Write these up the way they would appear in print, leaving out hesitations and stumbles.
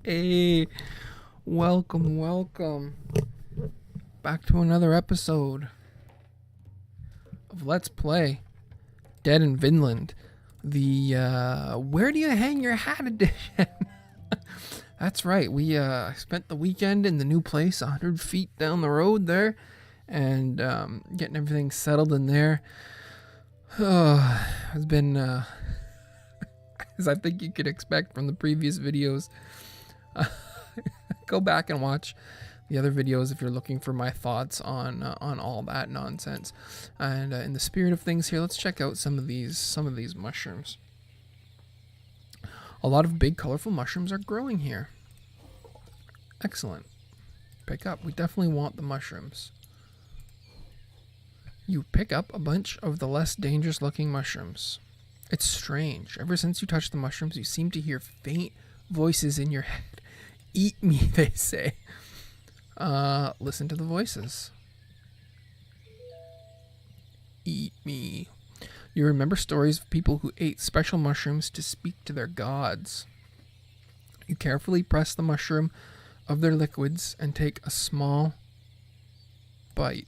Hey, welcome back to another episode of Let's Play Dead in Vinland, the Where Do You Hang Your Hat edition. That's right, we spent the weekend in the new place 100 feet down the road there, and getting everything settled in there. It's been, as I think you could expect from the previous videos. Go back and watch the other videos if you're looking for my thoughts on all that nonsense. And in the spirit of things here, let's check out some of these mushrooms. A lot of big colorful mushrooms are growing here. Excellent. Pick up. We definitely want the mushrooms. You pick up a bunch of the less dangerous looking mushrooms. It's strange. Ever since you touch the mushrooms, you seem to hear faint voices in your head. Eat me, they say. Listen to the voices. Eat me. You remember stories of people who ate special mushrooms to speak to their gods. You carefully press the mushroom of their liquids and take a small bite.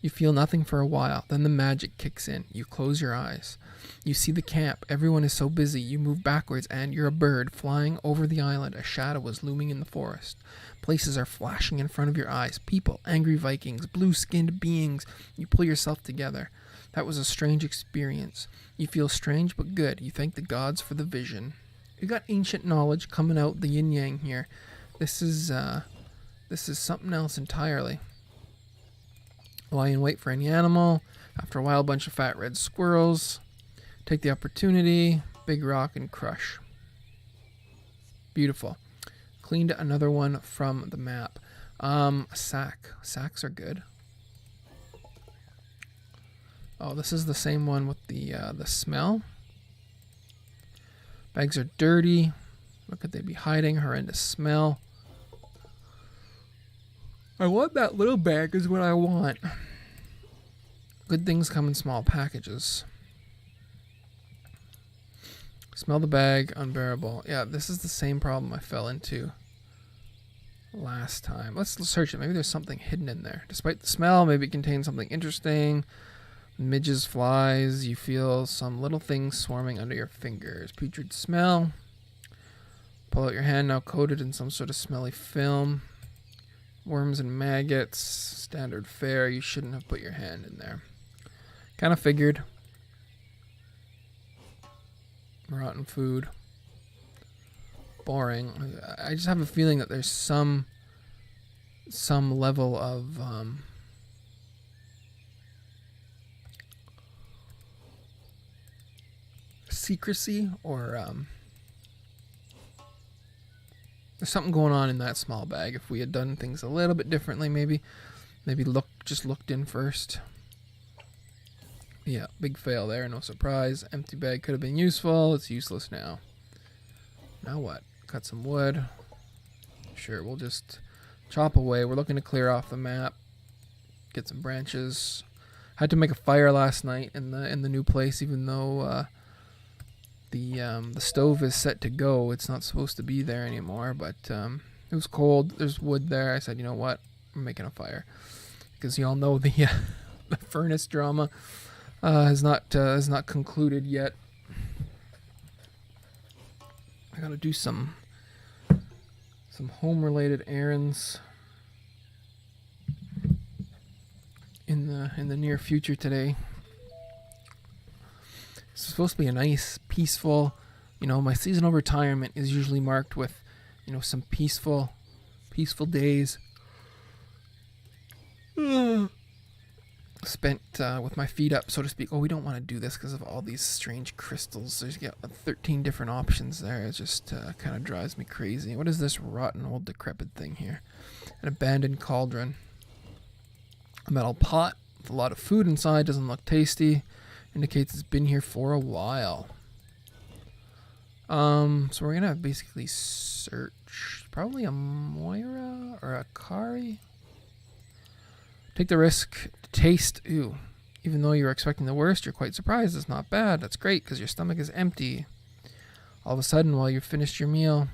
You feel nothing for a while, then the magic kicks in. You close your eyes. You see the camp. Everyone is so busy. You move backwards and you're a bird flying over the island. A shadow is looming in the forest. Places are flashing in front of your eyes. People, angry Vikings, blue-skinned beings. You pull yourself together. That was a strange experience. You feel strange but good. You thank the gods for the vision. You got ancient knowledge coming out the yin-yang here. This is something else entirely. Lie in wait for any animal. After a while, a bunch of fat red squirrels. Take the opportunity. Big rock and crush. Beautiful. Cleaned another one from the map. A sack. Sacks are good. Oh, this is the same one with the smell. Bags are dirty. What could they be hiding? Horrendous smell. I want that little bag is what I want. Good things come in small packages. Smell the bag, unbearable. Yeah, this is the same problem I fell into last time. Let's search it. Maybe there's something hidden in there. Despite the smell, maybe it contains something interesting. Midges, flies. You feel some little things swarming under your fingers. Putrid smell. Pull out your hand, now coated in some sort of smelly film. Worms and maggots, standard fare. You shouldn't have put your hand in there. Kind of figured. Rotten food. Boring. I just have a feeling that there's some level of secrecy or there's something going on in that small bag. If we had done things a little bit differently, maybe looked in first. Yeah, big fail there, no surprise. Empty bag could have been useful. It's useless now. Now what? Cut some wood. Sure, we'll just chop away. We're looking to clear off the map. Get some branches. Had to make a fire last night in the new place, even though the stove is set to go. It's not supposed to be there anymore, but it was cold. There's wood there. I said, you know what? I'm making a fire because y'all know the the furnace drama has not concluded yet. I gotta do some home-related errands in the near future today. It's supposed to be a nice, peaceful, my seasonal retirement is usually marked with, some peaceful days spent with my feet up, so to speak. Oh, we don't want to do this because of all these strange crystals. There's 13 different options there. It just kind of drives me crazy. What is this rotten old decrepit thing here? An abandoned cauldron. A metal pot with a lot of food inside. Doesn't look tasty. Indicates it's been here for a while. So we're gonna basically search probably a Moira or a Kari. Take the risk to taste. Ooh, even though you're expecting the worst, you're quite surprised. It's not bad. That's great because your stomach is empty. All of a sudden, while you've finished your meal,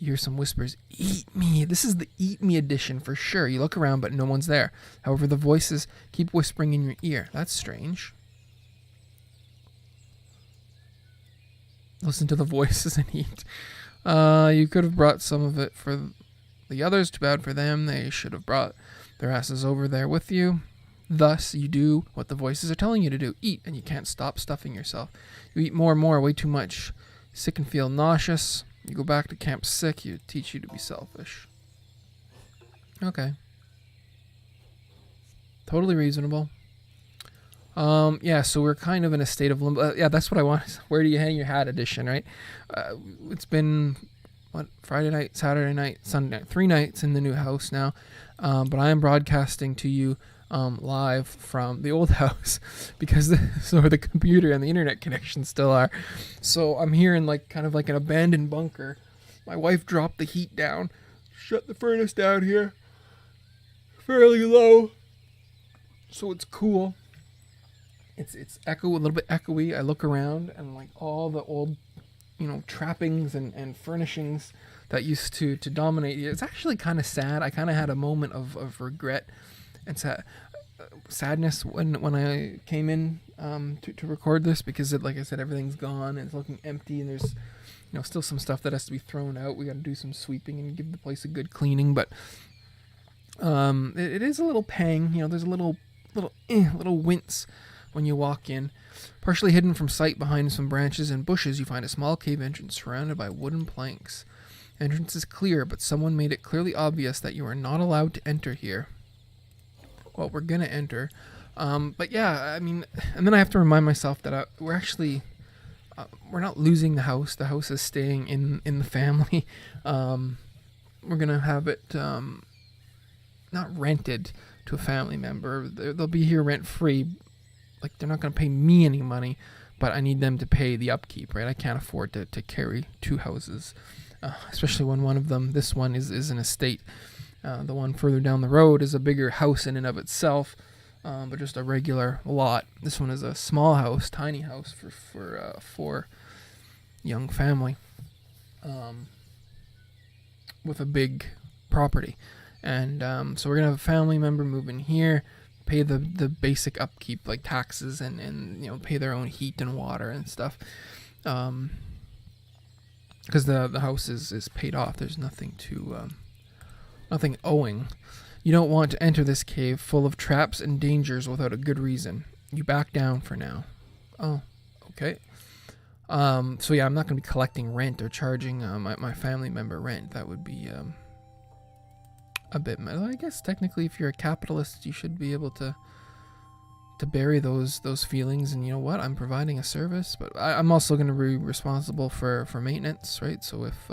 You hear some whispers. Eat me. This is the eat me edition for sure. You look around, but no one's there. However, the voices keep whispering in your ear. That's strange. Listen to the voices and eat. You could have brought some of it for the others. Too bad for them. They should have brought their asses over there with you. Thus, you do what the voices are telling you to do. Eat, and you can't stop stuffing yourself. You eat more and more, way too much. Sick and feel nauseous. You go back to camp sick. You teach you to be selfish. Okay. Totally reasonable. Yeah, so we're kind of in a state of limbo. Yeah, that's what I want. Where do you hang your hat edition, right? It's been, Friday night, Saturday night, Sunday night. 3 nights in the new house now. But I am broadcasting to you live from the old house because the computer and the internet connection still are. So I'm here in kind of an abandoned bunker. My wife dropped the heat down, shut the furnace down here fairly low, so it's cool. It's a little bit echoey. I look around and all the old, trappings and furnishings that used to dominate. It's actually kind of sad. I kind of had a moment of regret and sadness when I came in to record this because like I said, everything's gone and it's looking empty and there's still some stuff that has to be thrown out. We got to do some sweeping and give the place a good cleaning, but it is a little pang. There's a little wince when you walk in. Partially hidden from sight behind some branches and bushes, you find a small cave entrance surrounded by wooden planks. Entrance is clear, but someone made it clearly obvious that you are not allowed to enter here. Well, we're gonna enter. But yeah, and then I have to remind myself that we're actually, we're not losing the house. The house is staying in the family. We're gonna have it, not rented to a family member. They'll be here rent free. They're not gonna pay me any money, but I need them to pay the upkeep, right? I can't afford to carry 2 houses, especially when one of them, this one is an estate. The one further down the road is a bigger house in and of itself, but just a regular lot. This one is a small house, tiny house for a 4 young family, with a big property. And so we're gonna have a family member move in here, pay the basic upkeep like taxes and pay their own heat and water and stuff, because the house is paid off. There's nothing nothing owing. You don't want to enter this cave full of traps and dangers without a good reason. You back down for now. Oh, okay. So yeah, I'm not going to be collecting rent or charging my family member rent. That would be a bit. I guess technically, if you're a capitalist, you should be able to bury those feelings. And you know what? I'm providing a service, but I'm also going to be responsible for maintenance, right? So if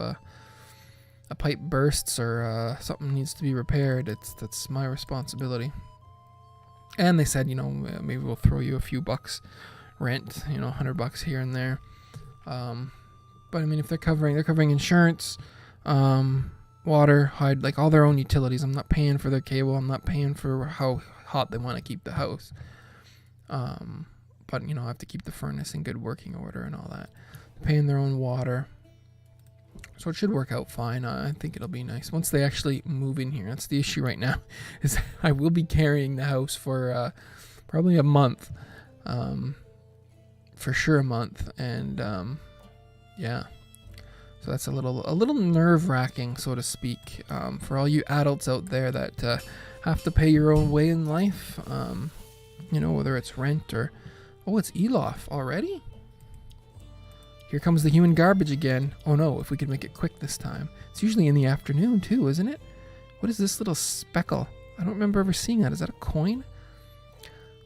a pipe bursts or something needs to be repaired, that's my responsibility. And they said, maybe we'll throw you a few bucks rent, $100 here and there. But if they're covering insurance, water, all their own utilities. I'm not paying for their cable. I'm not paying for how hot they want to keep the house. But I have to keep the furnace in good working order and all that. They're paying their own water. So it should work out fine. I think it'll be nice once they actually move in here. That's the issue right now, is I will be carrying the house for probably a month, for sure a month, and yeah. So that's a little nerve-wracking, so to speak, for all you adults out there that have to pay your own way in life. Whether it's rent or it's Elof already. Here comes the human garbage again. Oh no, if we could make it quick this time. It's usually in the afternoon too, isn't it? What is this little speckle? I don't remember ever seeing that. Is that a coin?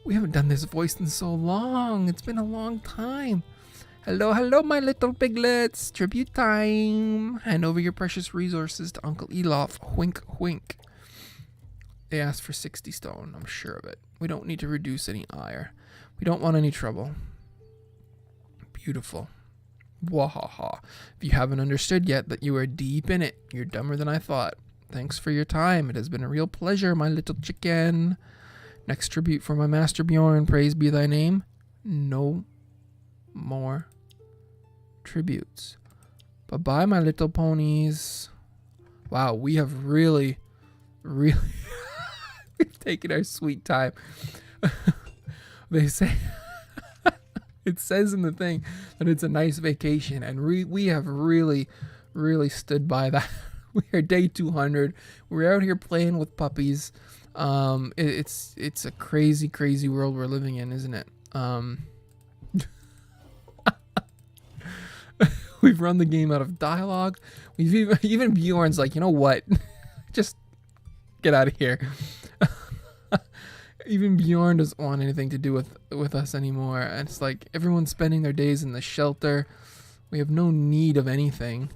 We haven't done this voice in so long. It's been a long time. Hello, my little piglets. Tribute time. Hand over your precious resources to Uncle Elof. Wink, wink. They asked for 60 stone. I'm sure of it. We don't need to reduce any ire. We don't want any trouble. Beautiful. Wahaha. If you haven't understood yet that you are deep in it, you're dumber than I thought. Thanks for your time. It has been a real pleasure, my little chicken. Next tribute for my master Bjorn. Praise be thy name. No more tributes. Bye-bye, my little ponies. Wow, we have really, really we've taken our sweet time. They say, it says in the thing that it's a nice vacation, and we have really, really stood by that. We are day 200. We're out here playing with puppies. It's a crazy, crazy world we're living in, isn't it? We've run the game out of dialogue. Even Bjorn's like, you know what? Just get out of here. Even Bjorn doesn't want anything to do with us anymore. And it's like everyone's spending their days in the shelter. We have no need of anything.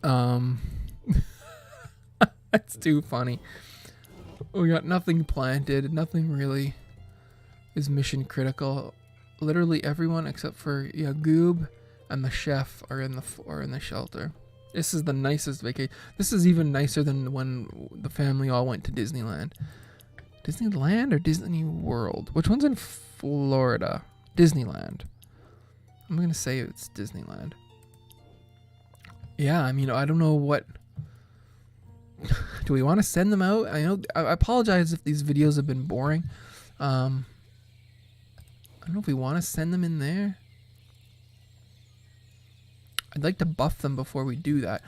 That's too funny. We got nothing planted. Nothing really is mission critical. Literally everyone except for Yagub and the chef are in the shelter. This is the nicest vacation. This is even nicer than when the family all went to Disneyland. Disneyland or Disney World? Which one's in Florida? Disneyland. I'm gonna say it's Disneyland. Yeah, I mean, I don't know what. Do we want to send them out? I apologize if these videos have been boring. I don't know if we want to send them in there. I'd like to buff them before we do that.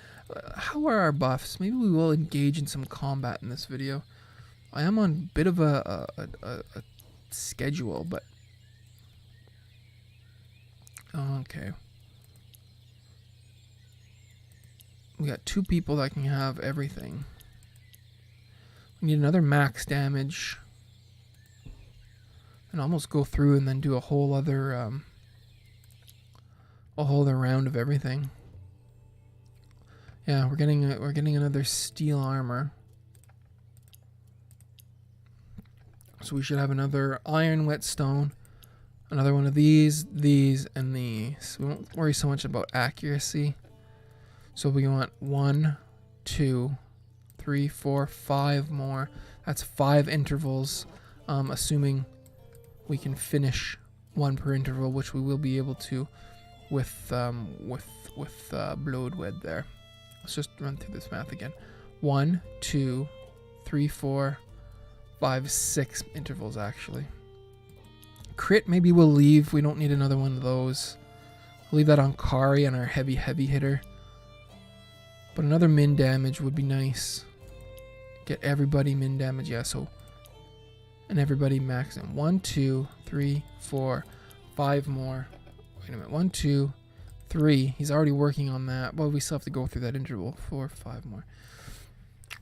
How are our buffs? Maybe we will engage in some combat in this video. I am on a bit of a schedule, but okay. We got 2 people that can have everything. We need another max damage. And almost go through and then do a whole other round of everything. Yeah, we're getting another steel armor. So we should have another iron whetstone, another one of these, and these. We won't worry so much about accuracy. So we want 1, 2, 3, 4, 5 more. That's 5 intervals, assuming we can finish 1 per interval, which we will be able to with Bloodwed there. Let's just run through this math again. 1, 2, 3, 4, 5, 6 intervals actually. Crit maybe we'll leave. We don't need another one of those. We'll leave that on Kari and our heavy hitter. But another min damage would be nice. Get everybody min damage. Yeah, so. And everybody maximum. 1, 2, 3, 4, 5 more. Wait a minute. 1, 2, 3. He's already working on that. Well, we still have to go through that interval. 4, 5 more.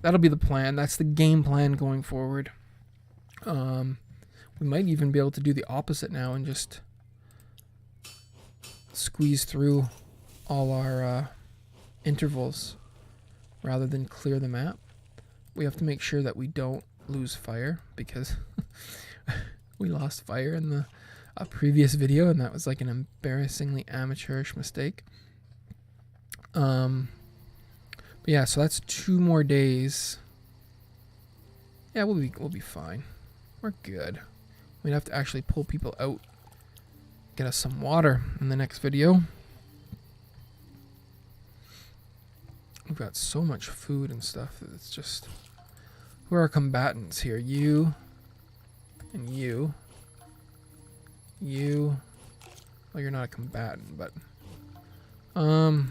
That'll be the plan. That's the game plan going forward. We might even be able to do the opposite now and just squeeze through all our intervals rather than clear the map. We have to make sure that we don't lose fire because we lost fire in the previous video and that was like an embarrassingly amateurish mistake. But yeah, so that's 2 more days. Yeah, we'll be fine. We're good. We'd have to actually pull people out, get us some water in the next video. We've got so much food and stuff that it's just... Who are our combatants here? You. And you. You. Well, you're not a combatant, but... How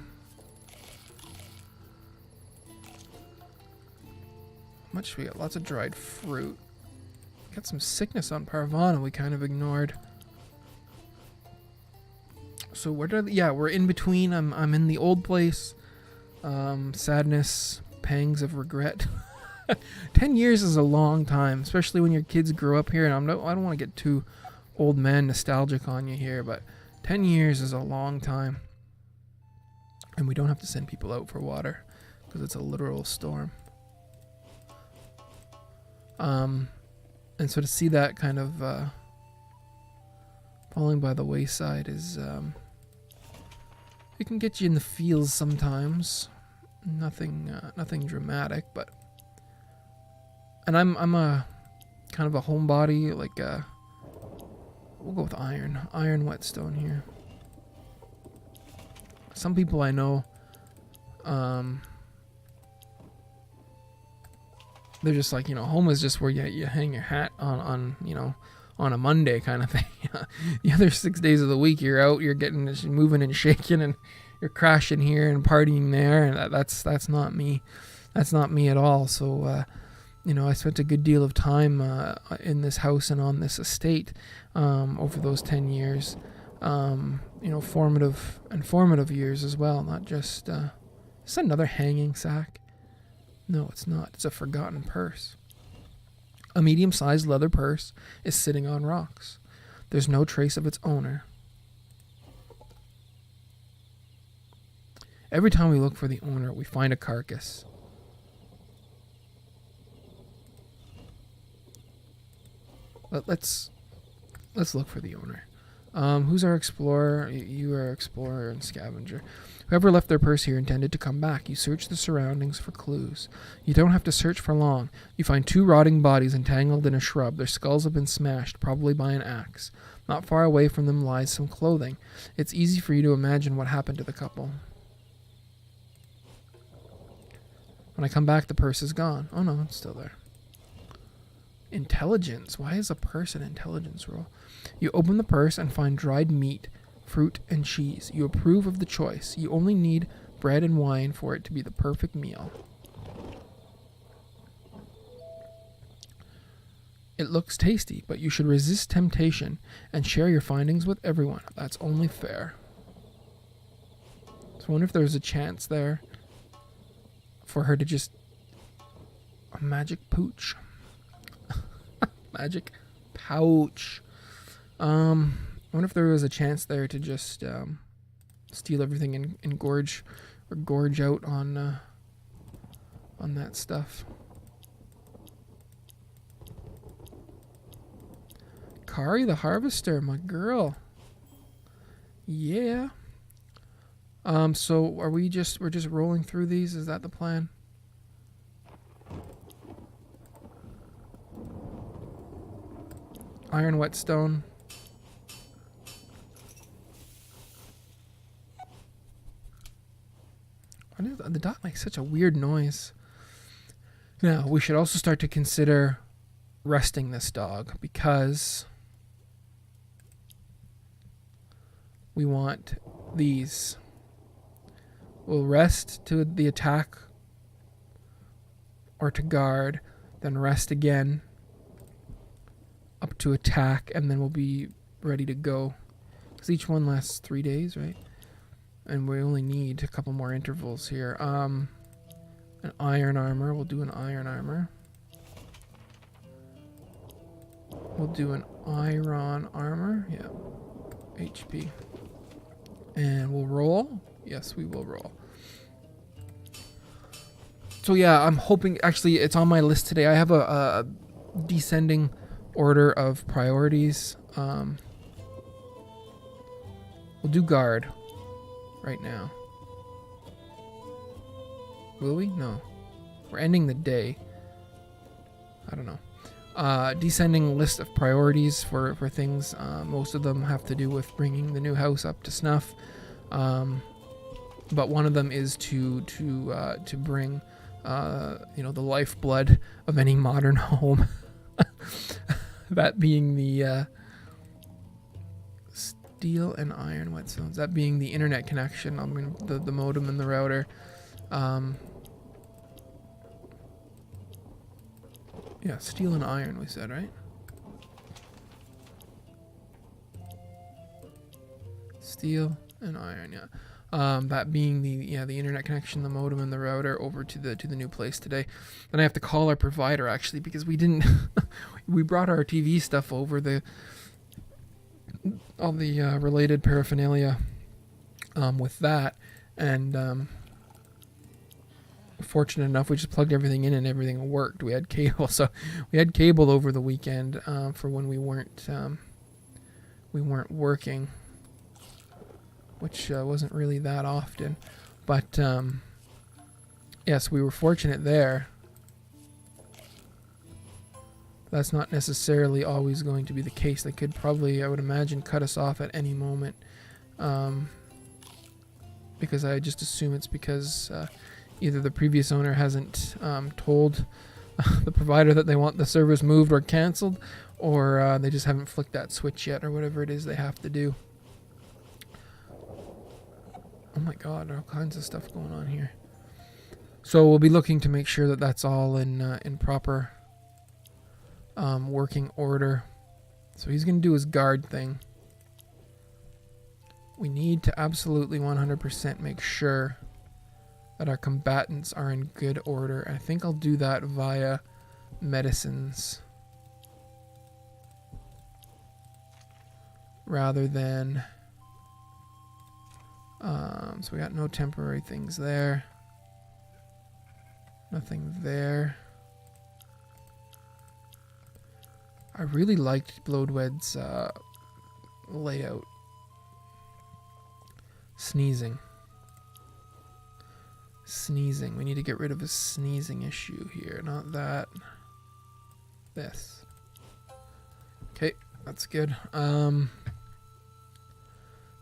much we got? Lots of dried fruit. Got some sickness on Parvana we kind of ignored. So we're in between. I'm in the old place. Sadness, pangs of regret. 10 years is a long time, especially when your kids grow up here. And I don't want to get too old man nostalgic on you here, but 10 years is a long time. And we don't have to send people out for water because it's a literal storm. And so to see that kind of falling by the wayside is it can get you in the feels sometimes. Nothing dramatic, but and I'm a kind of a homebody, like we'll go with iron whetstone here. some people I know, they're just like, home is just where you hang your hat on on a Monday kind of thing. The other 6 days of the week, you're out, you're moving and shaking, and you're crashing here and partying there, and that's not me. That's not me at all. So, I spent a good deal of time in this house and on this estate over those 10 years. Formative years as well, not just... Is that another hanging sack? No, it's not. It's a forgotten purse. A medium-sized leather purse is sitting on rocks. There's no trace of its owner. Every time we look for the owner, we find a carcass. Let's look for the owner. Who's our explorer? You are explorer and scavenger. Whoever left their purse here intended to come back. You search the surroundings for clues. You don't have to search for long. You find 2 rotting bodies entangled in a shrub. Their skulls have been smashed, probably by an axe. Not far away from them lies some clothing. It's easy for you to imagine what happened to the couple. When I come back, the purse is gone. Oh no, it's still there. Intelligence. Why is a purse an intelligence roll? You open the purse and find dried meat, fruit, and cheese. You approve of the choice. You only need bread and wine for it to be the perfect meal. It looks tasty, but you should resist temptation and share your findings with everyone. That's only fair. So I wonder if there's a chance there for her to just... a magic pooch. Magic pouch. I wonder if there was a chance there to just steal everything and gorge out on that stuff. Kari the Harvester, my girl. Yeah. So we're just rolling through these? Is that the plan? Iron whetstone. Why does the dog make such a weird noise? Now, we should also start to consider resting this dog, because we want these. We'll rest to the attack or to guard, then rest again up to attack, and then we'll be ready to go. Because each one lasts 3 days, right? And we only need a couple more intervals here. An iron armor. We'll do an iron armor. We'll do an iron armor. Yeah. HP. And we'll roll. Yes, we will roll. So yeah, I'm hoping... Actually, it's on my list today. I have a descending order of priorities. We'll do guard right now. Will we? No. We're ending the day. I don't know. Descending list of priorities for things. Most of them have to do with bringing the new house up to snuff. But one of them is to bring the lifeblood of any modern home. That being the steel and iron whetstones. That being the internet connection. I mean, the modem and the router. Yeah, steel and iron, we said, right? Steel and iron, yeah. That being the internet connection, the modem, and the router over to the new place today. Then I have to call our provider, actually, because we didn't we brought our TV stuff over, all the related paraphernalia with that, and fortunate enough we just plugged everything in and everything worked. We had cable, so we had cable over the weekend for when we weren't working, which wasn't really that often, but yes, we were fortunate there. That's not necessarily always going to be the case. They could probably, I would imagine, cut us off at any moment. because I just assume it's because either the previous owner hasn't told the provider that they want the servers moved or canceled, or they just haven't flicked that switch yet, or whatever it is they have to do. Oh my god, all kinds of stuff going on here. So we'll be looking to make sure that that's all in proper working order. So he's going to do his guard thing. We need to absolutely 100% make sure that our combatants are in good order. I think I'll do that via medicines rather than... so we got no temporary things there. Nothing there. I really liked Bloodwed's layout. Sneezing. Sneezing. We need to get rid of a sneezing issue here. Not that. This. Okay, that's good.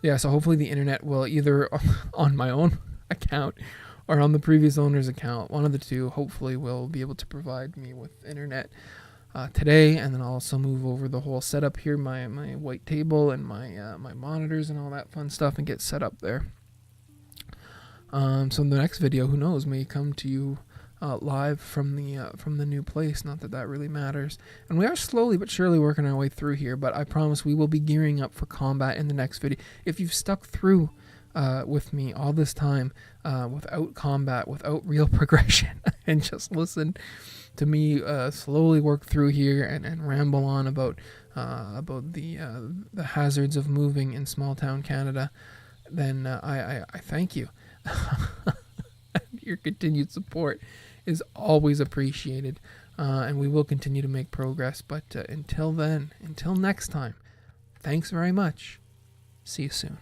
Yeah, so hopefully the internet will either on my own account or on the previous owner's account, one of the two, hopefully will be able to provide me with internet today, and then I'll also move over the whole setup here, my white table and my monitors and all that fun stuff, and get set up there. So in the next video, who knows, may come to you live from the new place. Not that that really matters. And we are slowly but surely working our way through here, but I promise we will be gearing up for combat in the next video. If you've stuck through with me all this time without combat, without real progression, and just listen to me slowly work through here and ramble on about the hazards of moving in small town Canada, then I thank you. Your continued support is always appreciated, and we will continue to make progress. But until then, until next time, thanks very much. See you soon.